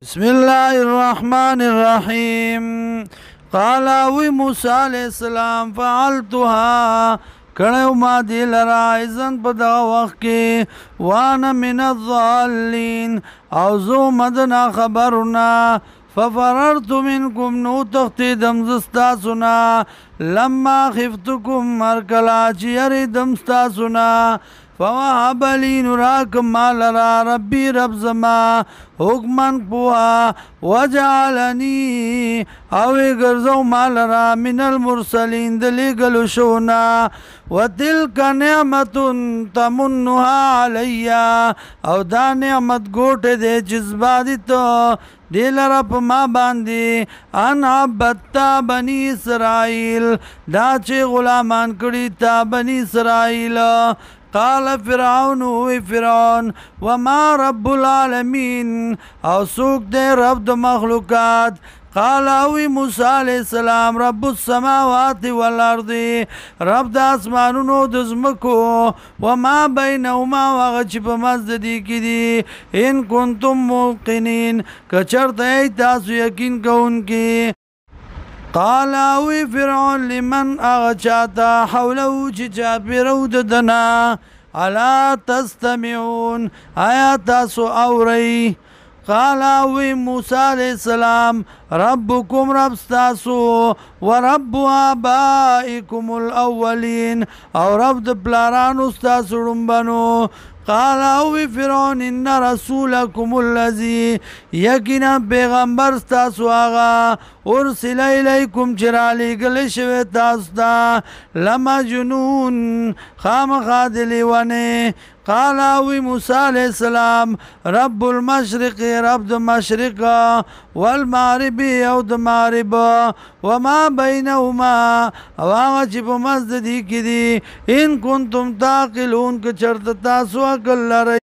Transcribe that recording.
بسم الله الرحمن الرحیم. قال وی موسی علیہ السلام فعلتها کړو ما دی لرا اذن په دا وخت کې وانا من الضالین او زو مدنا خبرنا ففررت منکم نو تختیدم زستا سنا لما خفتکم مرکلا چیری دمستا سنا فوهب لي نراك مال را ربي رب زما حکما پوها وجعلني او غرزو مال را من المرسلين دلګلو شونا وتلك نعمه تمنها علي او دا نعمت ګوټه دې جذبا دي ته دیلر په ما باندې ان عبدتا بني اسرائيل دا چې غلامان کړي تا بني اسرائيل. قال فرعون فرعون وما رب العالمين او سوق دے رب د مخلوقات. قال اوی موسی علیہ السلام رب السماوات والارض رب د اسمانونو د زمکو وما بینهما وغه چې په مزدی کې دي ان کنتم موقنین کچرته تاسو یقین کوونکی. قال اوی فرعون لمن اغچاتا حوله چې چاپیرو ددنا الا تستمعون آیا تاسو اورئ. قال اوی موسی علیہ السلام ربکم رب ستاسو ورب آبائکم الاولین او رب د پلارانو ستاسو ړومبنو. قال اوی فرعون ان رسولکم الذی یقینا پیغمبر ستاسو آغا ارسل الیکم چرالی گل شوی تاسو تا لمجنون خامخا د لیونی. قال اوی موسی علیہ السلام رب المشرق رب د مشرق والمغرب او د مغرب وما بینهما او هغه چې په منځ د دې کې دي ان کنتم تعقلون که چېرته تاسو عقل لرئ.